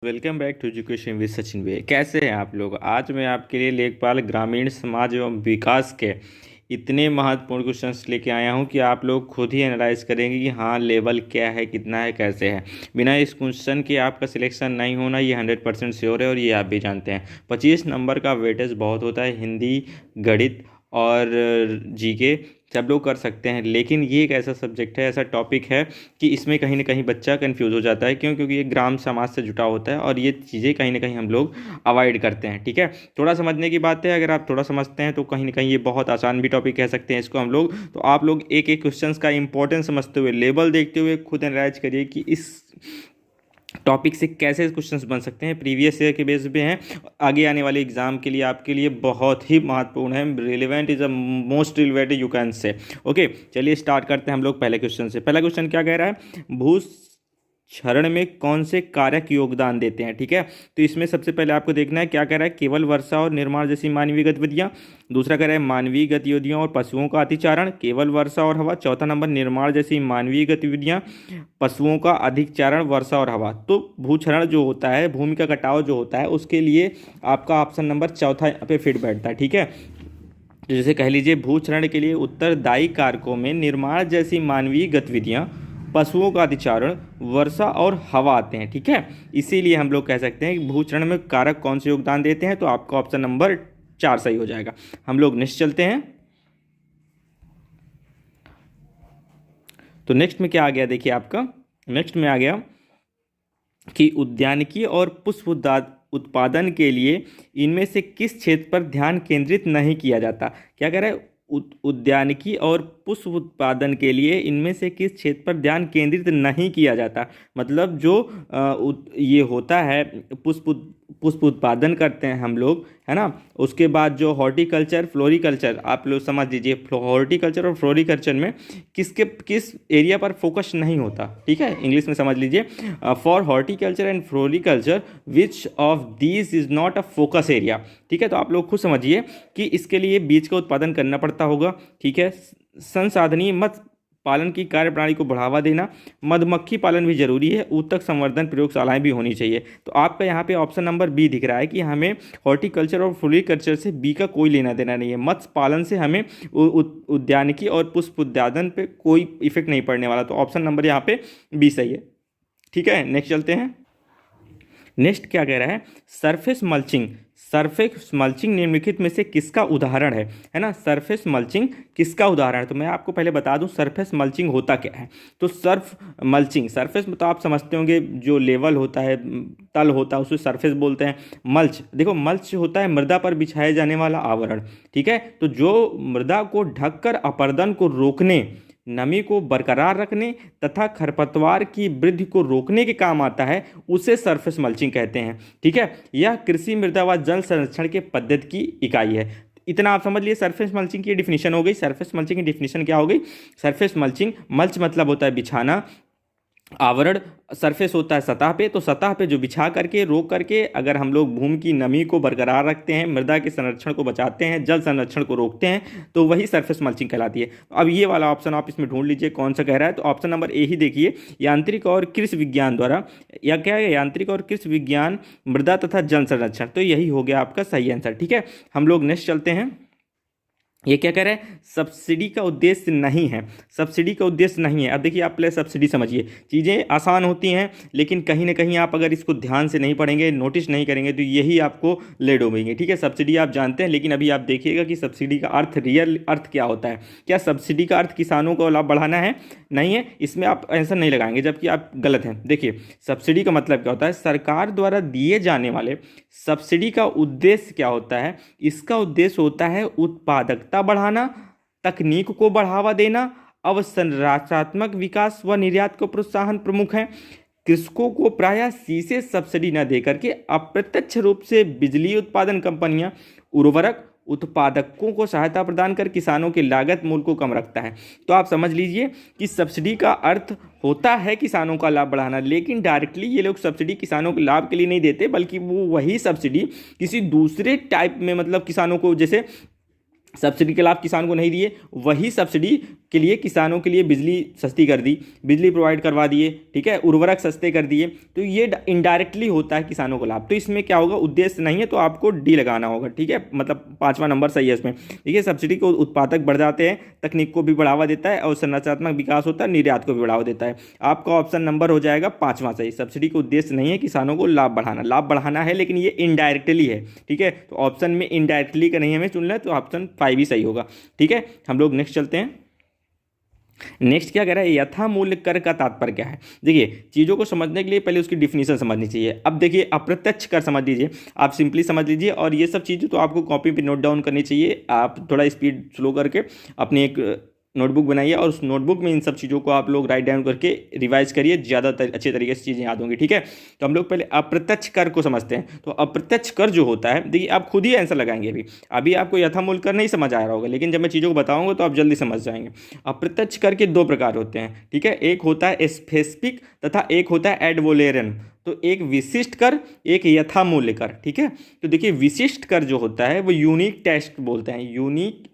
Welcome back to education with Sachin वे। कैसे हैं आप लोग? आज मैं आपके लिए लेखपाल ग्रामीण समाज एवं विकास के इतने महत्वपूर्ण क्वेश्चंस लेके आया हूं कि आप लोग खुद ही एनालाइज करेंगे कि हाँ लेवल क्या है, कितना है, कैसे है। बिना इस क्वेश्चन के आपका सिलेक्शन नहीं होना ये 100% श्योर है और ये आप भी जानते हैं। 25 नंबर का वेटेज बहुत होता है। हिंदी, गणित और जीके सब लोग कर सकते हैं, लेकिन ये एक ऐसा सब्जेक्ट है, ऐसा टॉपिक है कि इसमें कहीं ना कहीं बच्चा कंफ्यूज हो जाता है। क्यों? क्योंकि ये ग्राम समाज से जुड़ा होता है और ये चीज़ें कहीं ना कहीं हम लोग अवॉइड करते हैं। ठीक है, थोड़ा समझने की बात है। अगर आप थोड़ा समझते हैं तो कहीं ना कहीं ये बहुत आसान भी टॉपिक कह सकते हैं इसको हम लोग। तो आप लोग एक एक क्वेश्चन का इंपॉर्टेंस समझते हुए, लेवल देखते हुए खुद एनालाइज करिए कि इस टॉपिक से कैसे क्वेश्चंस बन सकते हैं। प्रीवियस ईयर के बेस पे हैं, आगे आने वाले एग्जाम के लिए आपके लिए बहुत ही महत्वपूर्ण है। Relevant is a most relevant you can say. Okay, चलिए स्टार्ट करते हैं हम लोग पहले क्वेश्चन से। पहला क्वेश्चन क्या कह रहा है? भू क्षरण में कौन से कारक योगदान देते हैं? ठीक है, तो इसमें सबसे पहले आपको देखना है क्या कह रहा है। केवल वर्षा और निर्माण जैसी मानवीय गतिविधियां। दूसरा कह रहा है मानवीय गतिविधियों और पशुओं का अतिचारण। केवल वर्षा और हवा। चौथा नंबर निर्माण जैसी मानवीय गतिविधियां, पशुओं का अधिक चारण, वर्षा और हवा। तो भूक्षरण जो होता है, भूमि का कटाव जो होता है, उसके लिए आपका ऑप्शन नंबर चौथा यहाँ पे फिट बैठता है। ठीक है, तो जैसे कह लीजिए भूक्षरण के लिए उत्तरदायी कारकों में निर्माण जैसी मानवीय गतिविधियां, पशुओं का अतिचारण, वर्षा और हवा आते हैं। ठीक है, इसीलिए हम लोग कह सकते हैं कि भूक्षरण में कारक कौन से योगदान देते हैं। तो आपका ऑप्शन नंबर 4 सही हो जाएगा। हम लोग नेक्स्ट चलते हैं। तो नेक्स्ट में क्या आ गया? देखिए आपका नेक्स्ट में आ गया कि उद्यानिकी और पुष्प उत्पादन के लिए इनमें से किस क्षेत्र पर ध्यान केंद्रित नहीं किया जाता? क्या कह रहा है? उद्यानिकी और पुष्प उत्पादन के लिए इनमें से किस क्षेत्र पर ध्यान केंद्रित नहीं किया जाता? मतलब जो ये होता है, पुष्प उत्पादन करते हैं हम लोग, है ना। उसके बाद जो हॉर्टिकल्चर, फ्लोरिकल्चर, आप लोग समझ लीजिए हॉर्टिकल्चर और फ्लोरिकल्चर में किस एरिया पर फोकस नहीं होता। ठीक है, इंग्लिश में समझ लीजिए, for horticulture and floriculture which of these is not a focus area. ठीक है, तो आप लोग खुद समझिए कि इसके लिए बीज का उत्पादन करना पड़ता होगा। ठीक है, संसाधनीय मत्स्य पालन की कार्यप्रणाली को बढ़ावा देना, मधुमक्खी पालन भी जरूरी है, ऊतक संवर्धन प्रयोगशालाएं भी होनी चाहिए। तो आपका यहाँ पे ऑप्शन नंबर बी दिख रहा है कि हमें हॉर्टिकल्चर और फ्लोरिकल्चर से बी का कोई लेना देना नहीं है। मत्स्य पालन से हमें उद्यानिकी और पुष्प उद्यान पे कोई इफेक्ट नहीं पड़ने वाला। तो ऑप्शन नंबर यहाँ पे बी सही है। ठीक है, नेक्स्ट चलते हैं। नेक्स्ट क्या कह रहा है? Surface mulching. सरफेस मल्चिंग निम्नलिखित में से किसका उदाहरण है ना। सरफेस मल्चिंग किसका उदाहरण है? तो मैं आपको पहले बता दूं सरफेस मल्चिंग होता क्या है। तो सरफेस मतलब आप समझते होंगे, जो लेवल होता है, तल होता है, उसे सरफेस बोलते हैं। मल्च, देखो मल्च होता है मृदा पर बिछाए जाने वाला आवरण। ठीक है, तो जो मृदा को ढककर अपरदन को रोकने, नमी को बरकरार रखने तथा खरपतवार की वृद्धि को रोकने के काम आता है, उसे सरफेस मल्चिंग कहते हैं। ठीक है, यह कृषि मृदा व जल संरक्षण के पद्धति की इकाई है। इतना आप समझ लिए। सरफेस मल्चिंग की डिफिनीशन हो गई। सरफेस मल्चिंग की डिफिनीशन क्या हो गई? सरफेस मल्चिंग, मल्च मतलब होता है बिछाना, आवरण, सरफेस होता है सतह पे, तो सतह पे जो बिछा करके, रोक करके, अगर हम लोग भूमि की नमी को बरकरार रखते हैं, मृदा के संरक्षण को बचाते हैं, जल संरक्षण को रोकते हैं, तो वही सरफेस मल्चिंग कहलाती है। अब ये वाला ऑप्शन आप इसमें ढूंढ लीजिए कौन सा कह रहा है। तो ऑप्शन नंबर ए ही देखिए, यांत्रिक और कृषि विज्ञान द्वारा, या क्या है, यांत्रिक और कृषि विज्ञान, मृदा तथा जल संरक्षण। तो यही हो गया आपका सही आंसर। ठीक है, हम लोग नेक्स्ट चलते हैं। ये क्या कह रहे हैं? सब्सिडी का उद्देश्य नहीं है। सब्सिडी का उद्देश्य नहीं है। अब देखिए आप पहले सब्सिडी समझिए। चीज़ें आसान होती हैं, लेकिन कहीं ना कहीं आप अगर इसको ध्यान से नहीं पढ़ेंगे, नोटिस नहीं करेंगे, तो यही आपको ले डूबेंगे। ठीक है, सब्सिडी आप जानते हैं, लेकिन अभी आप देखिएगा कि सब्सिडी का अर्थ, रियल अर्थ क्या होता है। क्या सब्सिडी का अर्थ किसानों को लाभ बढ़ाना है? नहीं है, इसमें आप आंसर नहीं लगाएंगे, जबकि आप गलत हैं। देखिए सब्सिडी का मतलब क्या होता है? सरकार द्वारा दिए जाने वाले सब्सिडी का उद्देश्य क्या होता है? इसका उद्देश्य होता है उत्पादकता बढ़ाना, तकनीक को बढ़ावा देना, अवसंरचनात्मक विकास व निर्यात को प्रोत्साहन प्रमुख है। कृषकों को प्रायः सीधे सब्सिडी न देकर के अप्रत्यक्ष रूप से बिजली उत्पादन कंपनियां उर्वरक उत्पादकों को सहायता प्रदान कर किसानों के लागत मूल्य को कम रखता है। तो आप समझ लीजिए कि सब्सिडी का अर्थ होता है किसानों का लाभ बढ़ाना, लेकिन डायरेक्टली ये लोग सब्सिडी किसानों के लाभ के लिए नहीं देते, बल्कि वो वही सब्सिडी किसी दूसरे टाइप में, मतलब किसानों को, जैसे सब्सिडी के लाभ किसान को नहीं दिए, वही सब्सिडी के लिए किसानों के लिए बिजली सस्ती कर दी, बिजली प्रोवाइड करवा दिए, ठीक है, उर्वरक सस्ते कर दिए, तो ये इनडायरेक्टली होता है किसानों को लाभ। तो इसमें क्या होगा, उद्देश्य नहीं है तो आपको डी लगाना होगा, ठीक है, मतलब 5वां नंबर सही है इसमें। देखिए सब्सिडी को उत्पादक बढ़ जाते हैं, तकनीक को भी बढ़ावा देता है और संरचनात्मक विकास होता है, निर्यात को भी बढ़ावा देता है। आपका ऑप्शन नंबर हो जाएगा 5वां सही। सब्सिडी का उद्देश्य नहीं है किसानों को लाभ बढ़ाना, लाभ बढ़ाना है लेकिन ये इनडायरेक्टली है, ठीक है, तो ऑप्शन में इनडायरेक्टली का नहीं हमें चुनना है, तो ऑप्शन 5 ही सही होगा, ठीक है। हम लोग नेक्स्ट चलते हैं। नेक्स्ट क्या कह रहा है, यथामूल्य कर का तात्पर्य क्या है। देखिए चीज़ों को समझने के लिए पहले उसकी डिफिनीशन समझनी चाहिए। अब देखिए अप्रत्यक्ष कर समझ लीजिए, आप सिंपली समझ लीजिए, और ये सब चीज़ें तो आपको कॉपी पे नोट डाउन करनी चाहिए। आप थोड़ा स्पीड स्लो करके अपनी एक नोटबुक बनाइए और उस नोटबुक में इन सब चीज़ों को आप लोग राइट डाउन करके रिवाइज करिए, ज़्यादा अच्छे तरीके से चीज़ें याद होंगी, ठीक है। तो हम लोग पहले अप्रत्यक्ष कर को समझते हैं। तो अप्रत्यक्ष कर जो होता है, देखिए आप खुद ही आंसर लगाएंगे, अभी आपको यथामूल्य कर नहीं समझ आ रहा होगा, लेकिन जब मैं चीज़ों को बताऊंगा तो आप जल्दी समझ जाएंगे। अप्रत्यक्ष कर के 2 प्रकार होते हैं, ठीक है, एक होता है स्पेसिफिक तथा एक होता है एड वैलोरम। तो एक विशिष्ट कर, एक यथामूल्य कर, ठीक है। तो देखिए विशिष्ट कर जो होता है वो यूनिक टैक्स बोलते हैं,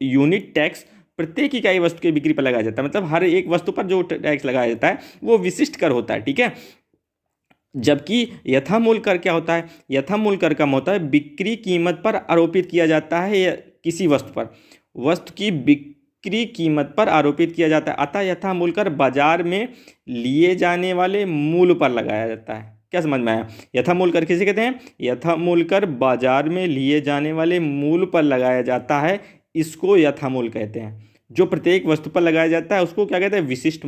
यूनिट टैक्स प्रत्येक इकाई वस्तु की बिक्री पर लगाया जाता है, मतलब हर एक वस्तु पर जो टैक्स लगाया जाता है वो विशिष्ट कर होता है, ठीक है। जबकि यथामूल्य कर क्या होता है, यथामूल्य कर का होता है बिक्री कीमत पर आरोपित किया जाता है, या किसी वस्तु पर, वस्तु की बिक्री कीमत पर आरोपित किया जाता है। अतः यथामूल्य कर बाजार में लिए जाने वाले मूल्य पर लगाया जाता है। क्या समझ में आया, यथामूल्य कर किसे कहते हैं, यथामूल्य कर बाजार में लिए जाने वाले मूल्य पर लगाया जाता है, इसको यथामूल्य कहते हैं। जो प्रत्येक वस्तु पर लगाया जाता है उसको क्या कहते हैं, विशिष्ट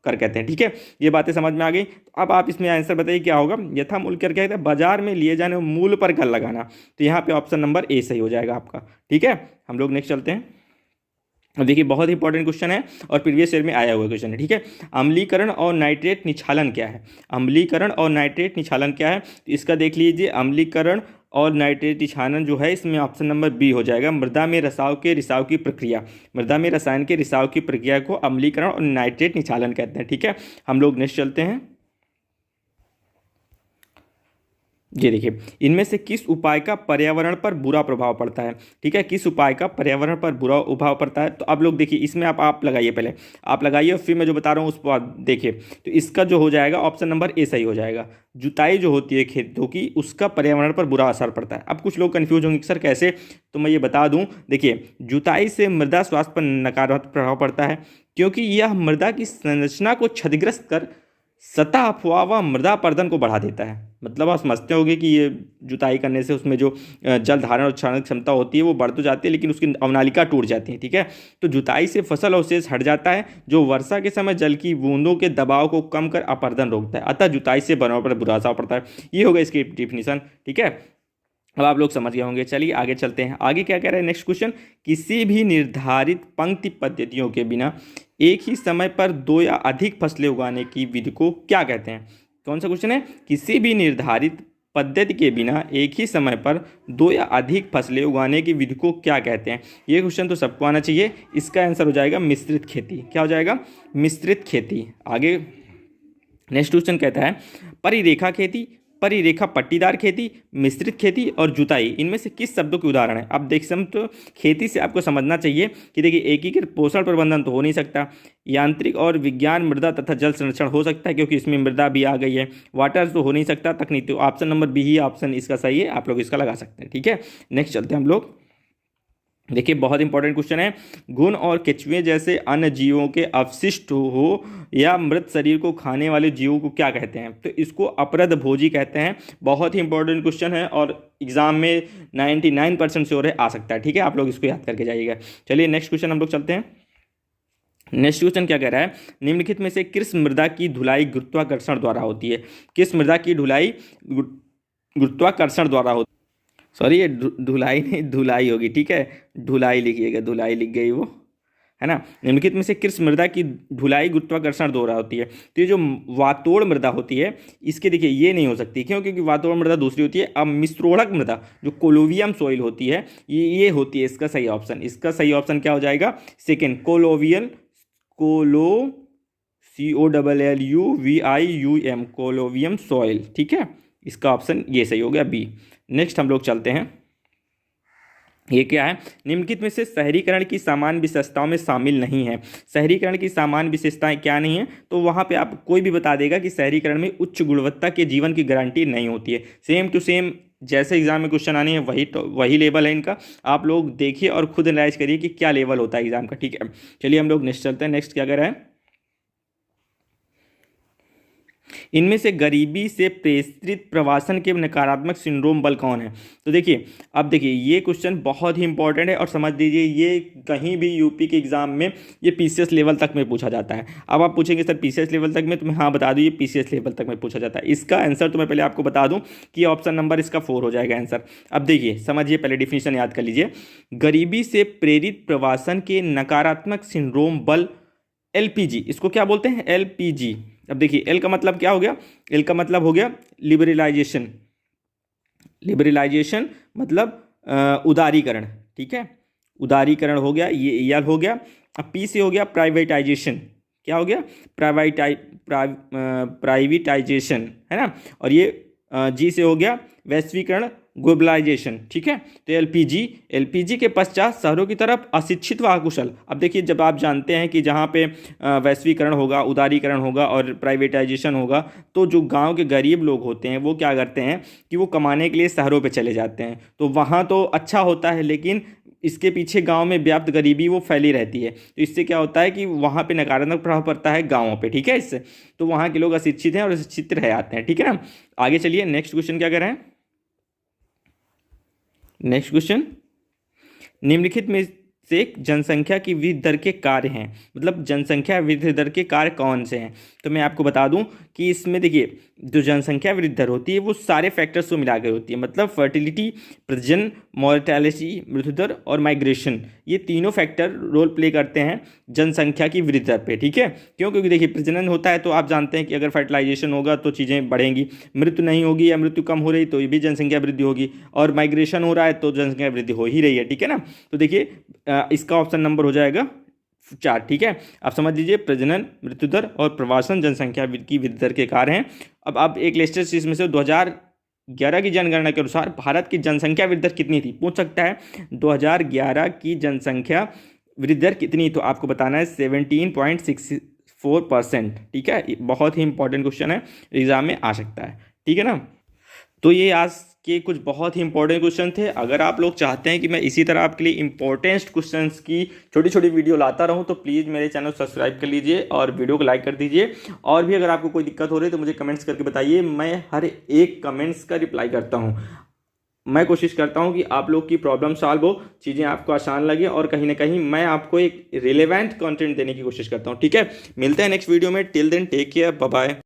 कर कहते हैं, ठीक है। ये बातें समझ में आ गई। तो अब आप इसमें आंसर बताइए क्या होगा। यथामूल्य कर क्या कहते हैं, बाजार में लिए जाने मूल्य पर कर लगाना। तो यहाँ पे ऑप्शन नंबर ए सही हो जाएगा आपका, ठीक है। हम लोग नेक्स्ट चलते हैं। अब देखिए बहुत ही इंपॉर्टेंट क्वेश्चन है और प्रीवियस ईयर में आया हुआ क्वेश्चन है, ठीक है। अम्लीकरण और नाइट्रेट निक्षालन क्या है, अम्लीकरण और नाइट्रेट निक्षालन क्या है। तो इसका देख लीजिए, अम्लीकरण और नाइट्रेट निक्षालन जो है इसमें ऑप्शन नंबर बी हो जाएगा। मृदा में रसाव के रिसाव की प्रक्रिया, मृदा में रसायन के रिसाव की प्रक्रिया को अम्लीकरण और नाइट्रेट निक्षालन कहते हैं, ठीक है। हम लोग नेक्स्ट चलते हैं। ये देखिए इनमें से किस उपाय का पर्यावरण पर बुरा प्रभाव पड़ता है, ठीक है, किस उपाय का पर्यावरण पर बुरा प्रभाव पड़ता है। तो आप लोग देखिए इसमें आप लगाइए, पहले आप लगाइए और फिर मैं जो बता रहा हूँ उस पर देखिए। तो इसका जो हो जाएगा ऑप्शन नंबर ए सही हो जाएगा। जुताई जो होती है खेतों की, उसका पर्यावरण पर बुरा असर पड़ता है। अब कुछ लोग कन्फ्यूज होंगे सर कैसे, तो मैं ये बता दूँ। देखिए जुताई से मृदा स्वास्थ्य पर नकारात्मक प्रभाव पड़ता है, क्योंकि यह मृदा की संरचना को क्षतिग्रस्त कर सतह अफवाह व मृदा पर्दन को बढ़ा देता है। मतलब आप समझते होंगे कि ये जुताई करने से उसमें जो जल धारण और क्षरण क्षमता होती है वो बढ़ तो जाती है, लेकिन उसकी अवनालिका टूट जाती है, ठीक है। तो जुताई से फसल अवशेष हट जाता है, जो वर्षा के समय जल की बूंदों के दबाव को कम कर अपरदन रोकता है। अतः जुताई से पर्यावरण पर बुरा असर पड़ता है। ये होगा इसकी डिफिनीशन, ठीक है। अब आप लोग समझ गए होंगे। चलिए आगे चलते हैं। आगे क्या कह रहा है नेक्स्ट क्वेश्चन, किसी भी निर्धारित पंक्ति पद्धतियों के बिना एक ही समय पर 2 या अधिक फसलें उगाने की विधि को क्या कहते हैं। कौन सा क्वेश्चन है, किसी भी निर्धारित पद्धति के बिना एक ही समय पर 2 या अधिक फसलें उगाने की विधि को क्या कहते हैं। ये क्वेश्चन तो सबको आना चाहिए। इसका आंसर हो जाएगा मिश्रित खेती। क्या हो जाएगा, मिश्रित खेती। आगे नेक्स्ट क्वेश्चन कहता है परिरेखा खेती, परिरेखा पट्टीदार खेती, मिश्रित खेती और जुताई इनमें से किस शब्दों के उदाहरण है। अब देख तो खेती से आपको समझना चाहिए कि देखिए एकीकृत पोषण प्रबंधन तो हो नहीं सकता, यांत्रिक और विज्ञान मृदा तथा जल संरक्षण हो सकता है क्योंकि इसमें मृदा भी आ गई है, वाटर तो हो नहीं सकता, तकनीक तो ऑप्शन नंबर बी ही ऑप्शन इसका सही है। आप लोग इसका लगा सकते हैं, ठीक है। नेक्स्ट चलते हैं हम लोग। देखिए बहुत इंपॉर्टेंट क्वेश्चन है, घुन और केचुए जैसे अन्य जीवों के अवशिष्ट हो या मृत शरीर को खाने वाले जीवों को क्या कहते हैं। तो इसको अपरदभोजी कहते हैं। बहुत ही इंपॉर्टेंट क्वेश्चन है और एग्जाम में 99% श्योर है आ सकता है, ठीक है। आप लोग इसको याद करके जाइएगा। चलिए नेक्स्ट क्वेश्चन हम लोग चलते हैं। नेक्स्ट क्वेश्चन क्या कह रहा है, निम्नलिखित में से किस मृदा की धुलाई गुरुत्वाकर्षण द्वारा होती है। किस मृदा की धुलाई गुरुत्वाकर्षण द्वारा होती है। सॉरी ये धुलाई नहीं धुलाई होगी, ठीक है, धुलाई लिखिएगा, धुलाई लिख गई वो, है ना। निम्नलिखित में से किस मृदा की धुलाई गुरुत्वाकर्षण द्वारा होती है। तो ये जो वातोड़ मृदा होती है इसके देखिए ये नहीं हो सकती, क्यों, क्योंकि वातोड़ मृदा दूसरी होती है। अब मिश्रोड़क मृदा जो कोलोवियम सॉइल होती है ये होती है इसका सही ऑप्शन। इसका सही ऑप्शन क्या हो जाएगा, सेकेंड कोलोवियल, COLLUVIUM कोलोवियम सॉइल, ठीक है। इसका ऑप्शन ये सही हो गया बी। नेक्स्ट हम लोग चलते हैं। ये क्या है, निम्नलिखित में से शहरीकरण की सामान्य विशेषताओं में शामिल नहीं है। शहरीकरण की सामान्य विशेषताएं क्या नहीं है, तो वहाँ पे आप कोई भी बता देगा कि शहरीकरण में उच्च गुणवत्ता के जीवन की गारंटी नहीं होती है। सेम टू सेम जैसे एग्जाम में क्वेश्चन आने हैं वही लेवल है इनका, आप लोग देखिए और खुद एनालाइज करिए कि क्या लेवल होता है एग्जाम का। ठीक है, चलिए हम लोग नेक्स्ट चलते हैं। नेक्स्ट क्या कर रहा है, इनमें से गरीबी से प्रेरित प्रवासन के नकारात्मक सिंड्रोम बल कौन है। तो देखिए, अब देखिए ये क्वेश्चन बहुत ही इंपॉर्टेंट है और समझ लीजिए ये कहीं भी यूपी के एग्जाम में ये पीसीएस लेवल तक में पूछा जाता है। अब आप पूछेंगे सर पीसीएस लेवल तक में, तो मैं हाँ बता दूँ ये पीसीएस लेवल तक में पूछा जाता है। इसका आंसर तो मैं पहले आपको बता दूँ कि ऑप्शन नंबर इसका 4 हो जाएगा आंसर। अब देखिए समझिए, पहले डिफिनीशन याद कर लीजिए। गरीबी से प्रेरित प्रवासन के नकारात्मक सिंड्रोम बल एलपीजी, इसको क्या बोलते हैं, एलपीजी। अब देखिए एल का मतलब क्या हो गया, एल का मतलब हो गया लिबरलाइजेशन। लिबरलाइजेशन मतलब उदारीकरण, ठीक है, उदारीकरण हो गया, ये एल हो गया। अब पी से हो गया प्राइवेटाइजेशन, क्या हो गया, प्राइवेटाइजेशन, है ना। और ये जी से हो गया वैश्वीकरण, ग्लोबलाइजेशन, ठीक है। तो एलपीजी के पश्चात शहरों की तरफ अशिक्षित व अकुशल। अब देखिए जब आप जानते हैं कि जहाँ पे वैश्वीकरण होगा, उदारीकरण होगा और प्राइवेटाइजेशन होगा, तो जो गांव के गरीब लोग होते हैं वो क्या करते हैं कि वो कमाने के लिए शहरों पे चले जाते हैं। तो वहाँ तो अच्छा होता है, लेकिन इसके पीछे गांव में व्याप्त गरीबी वो फैली रहती है। तो इससे क्या होता है कि वहाँ पे नकारात्मक प्रभाव पड़ता है गाँवों पे, ठीक है। इससे तो वहाँ के लोग अशिक्षित हैं और अशिक्षित रह जाते हैं, ठीक है ना। आगे चलिए नेक्स्ट क्वेश्चन क्या करें। नेक्स्ट क्वेश्चन, निम्नलिखित में से जनसंख्या की वृद्धि दर के कार्य हैं, मतलब जनसंख्या वृद्धि दर के कार्य कौन से हैं। तो मैं आपको बता दूं कि इसमें देखिए जो जनसंख्या वृद्धि दर होती है वो सारे फैक्टर्स को मिलाकर होती है, मतलब फर्टिलिटी, प्रजनन, मॉर्टेलिटी, मृत्यु दर और माइग्रेशन, ये तीनों फैक्टर रोल प्ले करते हैं जनसंख्या की वृद्धि दर पे, ठीक है। क्यों, क्योंकि देखिए प्रजनन होता है तो आप जानते हैं कि अगर फर्टिलाइजेशन होगा तो चीज़ें बढ़ेंगी, मृत्यु नहीं होगी या मृत्यु कम हो रही तो ये भी जनसंख्या वृद्धि होगी, और माइग्रेशन हो रहा है तो जनसंख्या वृद्धि हो ही रही है, ठीक है ना। तो देखिए इसका ऑप्शन नंबर हो जाएगा 4, ठीक है। आप समझ लीजिए प्रजनन, मृत्यु दर और प्रवासन जनसंख्या की वृद्धि दर के कार्य हैं। अब आप एक लेटेस्ट इसमें से 2011 की जनगणना के अनुसार भारत की जनसंख्या वृद्धि दर कितनी थी, पूछ सकता है। 2011 की जनसंख्या वृद्धि दर कितनी, तो आपको बताना है 17.64%, ठीक है। बहुत ही इंपॉर्टेंट क्वेश्चन है, एग्जाम में आ सकता है, ठीक है ना। तो ये आज के कुछ बहुत ही इंपॉर्टेंट क्वेश्चन थे। अगर आप लोग चाहते हैं कि मैं इसी तरह आपके लिए इंपॉर्टेंट क्वेश्चंस की छोटी छोटी वीडियो लाता रहूं तो प्लीज़ मेरे चैनल सब्सक्राइब कर लीजिए और वीडियो को लाइक कर दीजिए। और भी अगर आपको कोई दिक्कत हो रही है तो मुझे कमेंट्स करके बताइए, मैं हर एक कमेंट्स का रिप्लाई करता हूँ। मैं कोशिश करता हूँ कि आप लोग की प्रॉब्लम सॉल्व हो, चीज़ें आपको आसान लगे और कहीं ना कहीं मैं आपको एक रिलेवेंट कंटेंट देने की कोशिश करता हूँ, ठीक है। मिलते हैं नेक्स्ट वीडियो में, till then take care, bye bye.